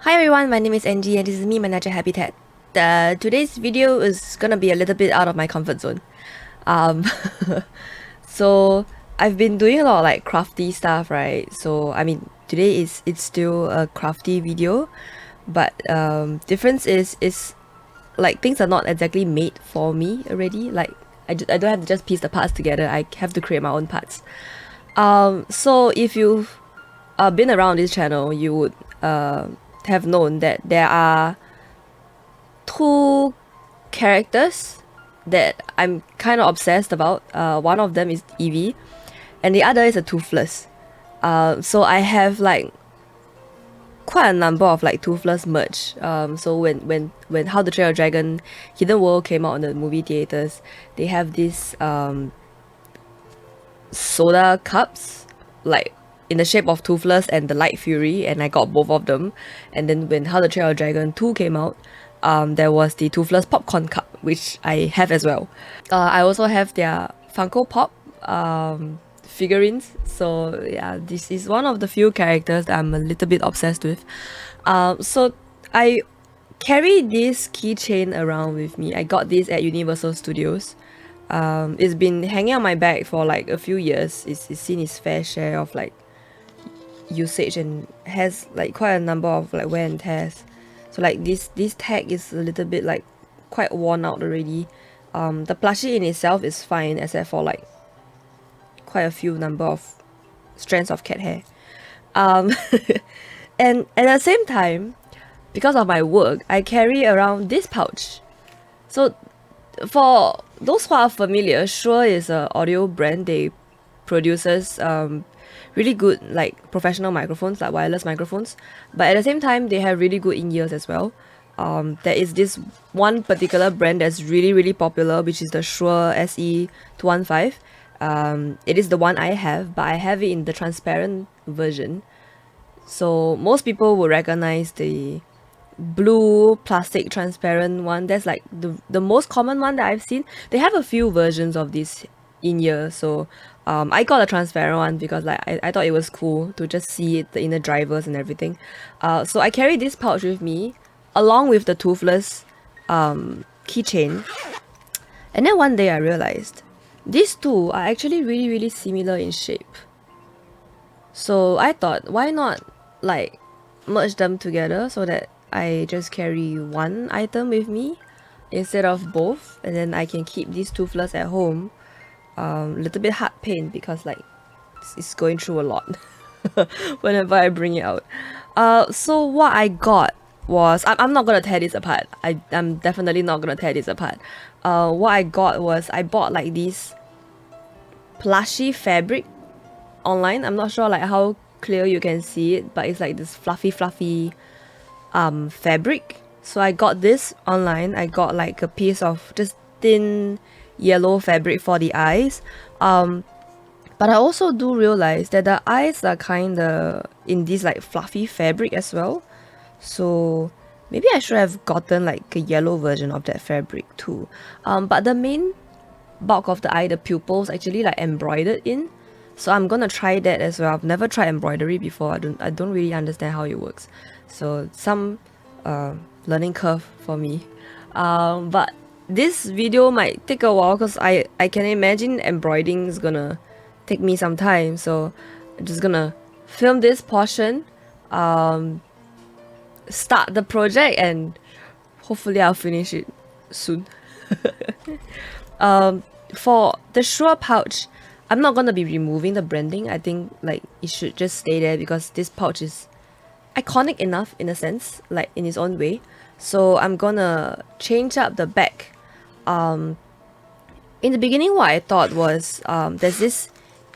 Hi everyone, my name is Angie and this is me, my natural habitat. Today's video is gonna be a little bit out of my comfort zone. Um, so I've been doing a lot of like crafty stuff, right? So I mean, today it's still a crafty video, but difference is like things are not exactly made for me already. Like I don't have to just piece the parts together. I have to create my own parts. So if you've been around this channel, you would have known that there are two characters that I'm kind of obsessed about. One of them is Eevee, and the other is a Toothless. So I have like quite a number of like Toothless merch. So when How to Train Your Dragon Hidden World came out in the movie theaters, they have these soda cups like in the shape of Toothless and the Light Fury, and I got both of them. And then when How to Train Your Dragon 2 came out, there was the Toothless popcorn cup, which I have as well. I also have their Funko Pop figurines. So yeah, this is one of the few characters that I'm a little bit obsessed with. So I carry this keychain around with me. I got this at Universal Studios. It's been hanging on my bag for like a few years. It's seen its fair share of like usage and has like quite a number of like wear and tears. So like this tag is a little bit like quite worn out already. The plushie in itself is fine except for like quite a few number of strands of cat hair. Um, and at the same time, because of my work, I carry around this pouch. So for those who are familiar, Shure is an audio brand. They produces really good like professional microphones, like wireless microphones, but at the same time they have really good in-ears as well. There is this one particular brand that's really popular, which is the Shure SE215. It is the one I have, but I have it in the transparent version. So most people would recognize the blue plastic transparent one. That's like the most common one that I've seen. They have a few versions of this in here, so I got a transparent one because like I thought it was cool to just see it, the inner drivers and everything. So I carry this pouch with me along with the Toothless keychain, and then one day I realized these two are actually really similar in shape. So I thought, why not like merge them together so that I just carry one item with me instead of both, and then I can keep these Toothless at home. Little bit heart pain because like it's going through a lot whenever I bring it out. So what I got was I'm not gonna tear this apart. I'm definitely not gonna tear this apart. What I got was I bought like this plushie fabric online. I'm not sure like how clear you can see it, but it's like this fluffy fabric. So I got this online. I got like a piece of just thin yellow fabric for the eyes. But I also do realize that the eyes are kinda in this like fluffy fabric as well. So maybe I should have gotten like a yellow version of that fabric too. But the main bulk of the eye, the pupils, actually like embroidered in. So I'm gonna try that as well. I've never tried embroidery before. I don't really understand how it works. So some learning curve for me. But this video might take a while because I can imagine embroidering is gonna take me some time. So I'm just gonna film this portion, start the project, and hopefully I'll finish it soon. For the Shure pouch, I'm not gonna be removing the branding. I think like it should just stay there because this pouch is iconic enough in a sense, like in its own way. So I'm gonna change up the back. In the beginning, what I thought was there's this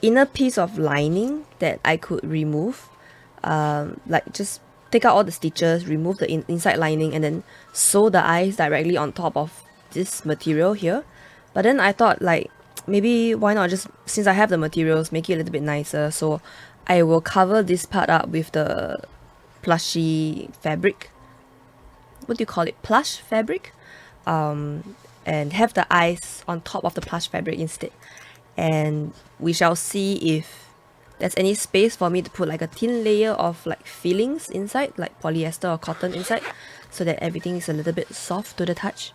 inner piece of lining that I could remove. Like just take out all the stitches, remove the inside lining, and then sew the eyes directly on top of this material here. But then I thought like maybe why not just, since I have the materials, make it a little bit nicer. So I will cover this part up with the plushy fabric. What do you call it? Plush fabric. And have the eyes on top of the plush fabric instead. And we shall see if there's any space for me to put like a thin layer of like fillings inside, like polyester or cotton inside, so that everything is a little bit soft to the touch.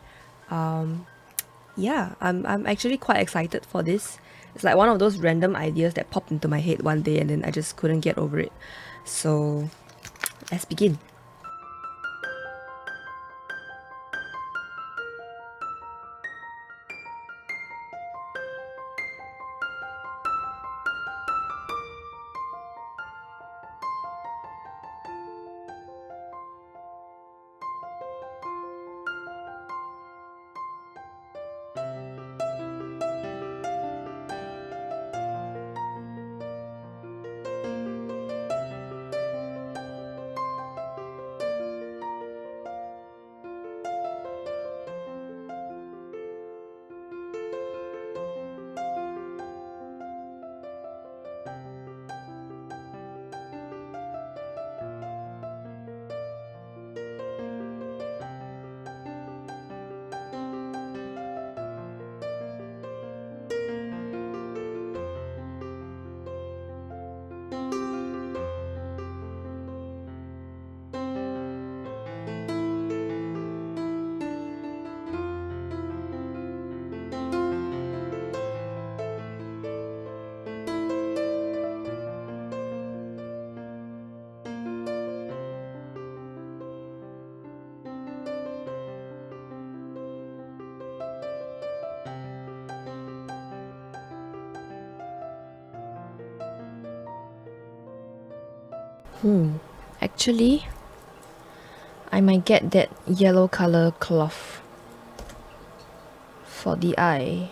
Yeah, I'm actually quite excited for this. It's like one of those random ideas that popped into my head one day and then I just couldn't get over it. So let's begin. Actually, I might get that yellow color cloth for the eye.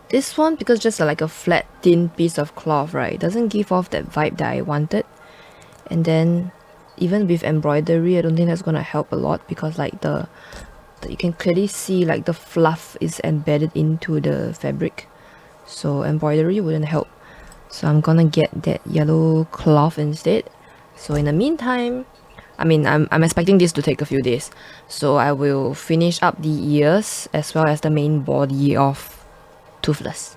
This one, because just like a flat thin piece of cloth, right, doesn't give off that vibe that I wanted. And then even with embroidery, I don't think that's gonna help a lot, because like you can clearly see like the fluff is embedded into the fabric, so embroidery wouldn't help. So I'm gonna get that yellow cloth instead. So in the meantime, I mean, I'm expecting this to take a few days, so I will finish up the ears as well as the main body of Toothless.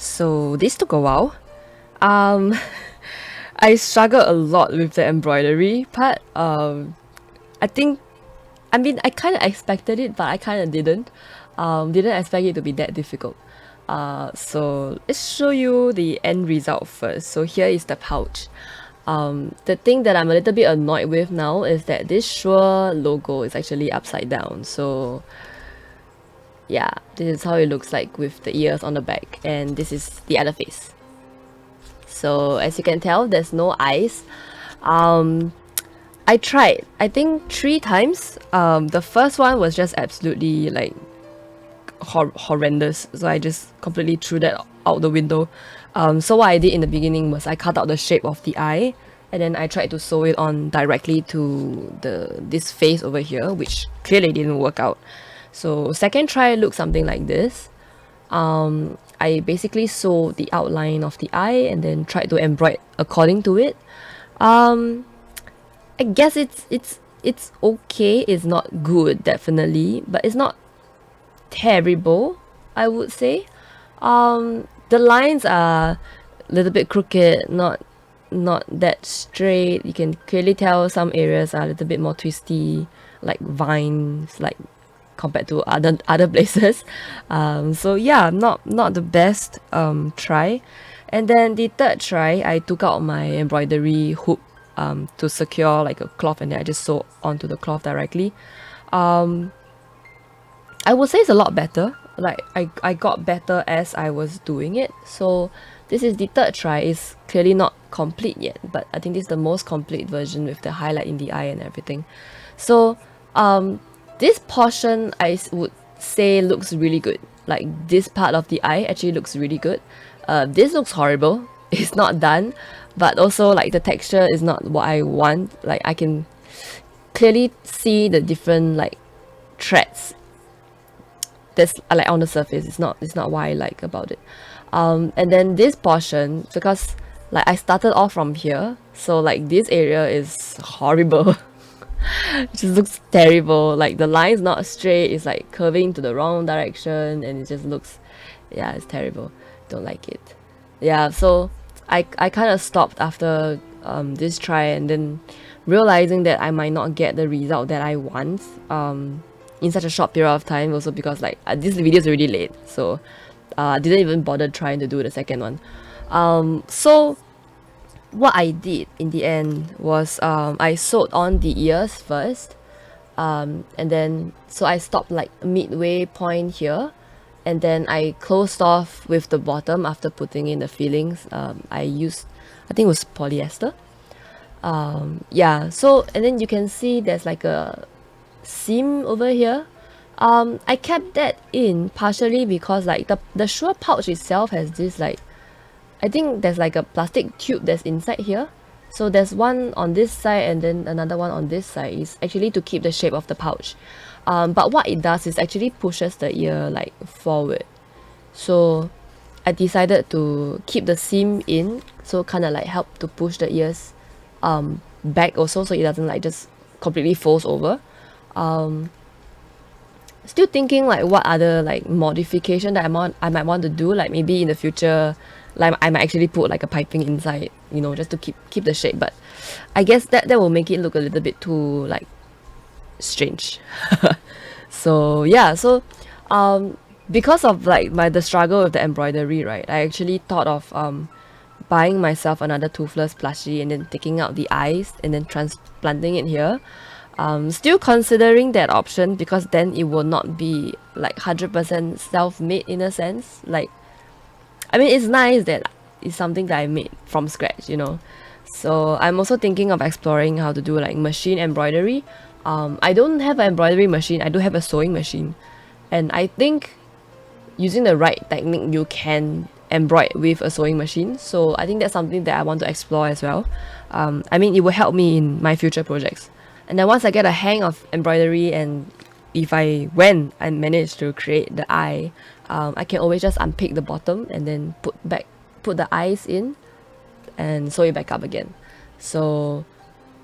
So this took a while. Um, I struggled a lot with the embroidery part. I mean, I kind of expected it, but I kind of didn't. Didn't expect it to be that difficult. So let's show you the end result first. So here is the pouch. The thing that I'm a little bit annoyed with now is that this Shure logo is actually upside down. So yeah, this is how it looks like with the ears on the back, and this is the other face. So as you can tell, there's no eyes. I tried, I think 3 times. The first one was just absolutely like horrendous, so I just completely threw that out the window. So what I did in the beginning was I cut out the shape of the eye, and then I tried to sew it on directly to this face over here, which clearly didn't work out. So second try looked something like this. I basically sewed the outline of the eye and then tried to embroider according to it. I guess it's okay. It's not good, definitely, but it's not terrible, I would say. The lines are a little bit crooked, not that straight. You can clearly tell some areas are a little bit more twisty, like vines, like compared to other places. So yeah, not the best try. And then the third try, I took out my embroidery hook to secure like a cloth, and then I just sewed onto the cloth directly. I would say it's a lot better. Like I got better as I was doing it. So this is the third try. It's clearly not complete yet, but I think this is the most complete version with the highlight in the eye and everything. So this portion I would say looks really good. Like this part of the eye actually looks really good. This looks horrible. It's not done, but also like the texture is not what I want. Like I can clearly see the different like threads that's like on the surface. It's not what I like about it. And then this portion, because like I started off from here, so like this area is horrible. It just looks terrible. Like the line's not straight, it's like curving to the wrong direction, and it just looks, yeah, it's terrible. Don't like it. Yeah, so I kind of stopped after this try, and then realizing that I might not get the result that I want in such a short period of time, also because like this video is already late, so I didn't even bother trying to do the second one. So what I did in the end was I sewed on the ears first, and then so I stopped like midway point here, and then I closed off with the bottom after putting in the fillings. I used, I think it was polyester. Yeah, so and then you can see there's like a seam over here. I kept that in partially because like the Shure pouch itself has this like, I think there's like a plastic tube that's inside here. So there's one on this side and then another one on this side. Is actually to keep the shape of the pouch. But what it does is actually pushes the ear like forward. So I decided to keep the seam in, so kind of like help to push the ears back also, so it doesn't like just completely falls over. Still thinking like what other like modification that I might want to do, like maybe in the future, like I might actually put like a piping inside, you know, just to keep the shape. But I guess that will make it look a little bit too like strange. So yeah, so because of like the struggle with the embroidery, right, I actually thought of buying myself another Toothless plushie and then taking out the eyes and then transplanting it here. Still considering that option, because then it will not be like 100% self-made in a sense. Like, I mean, it's nice that it's something that I made from scratch, you know. So I'm also thinking of exploring how to do like machine embroidery. I don't have an embroidery machine, I do have a sewing machine, and I think using the right technique you can embroider with a sewing machine. So I think that's something that I want to explore as well. I mean, it will help me in my future projects. And then once I get a hang of embroidery, and when I manage to create the eye, I can always just unpick the bottom and then put the eyes in and sew it back up again. So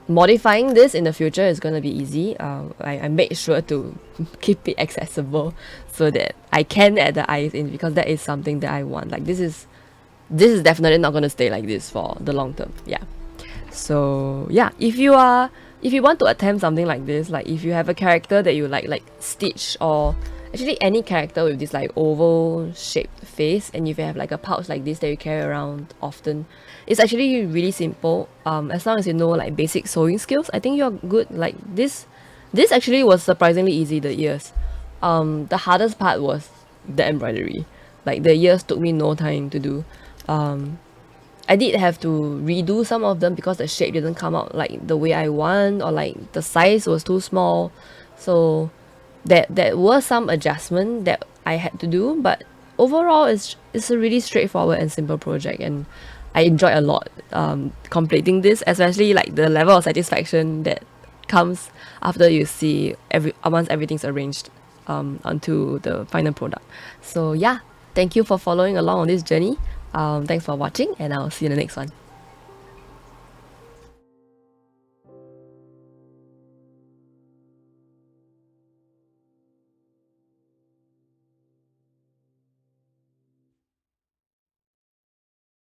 modifying this in the future is going to be easy. I made sure to keep it accessible so that I can add the eyes in, because that is something that I want. Like this is definitely not going to stay like this for the long term. Yeah. So yeah, if you want to attempt something like this, like if you have a character that you like Stitch, or actually any character with this like oval shaped face, and if you have like a pouch like this that you carry around often, it's actually really simple. As long as you know like basic sewing skills, I think you're good. Like this actually was surprisingly easy, the ears. The hardest part was the embroidery. Like the ears took me no time to do. I did have to redo some of them because the shape didn't come out like the way I want, or like the size was too small. So there were some adjustment that I had to do, but overall it's a really straightforward and simple project, and I enjoyed a lot completing this, especially like the level of satisfaction that comes after you see once everything's arranged onto the final product. So yeah, thank you for following along on this journey. Thanks for watching, and I'll see you in the next one.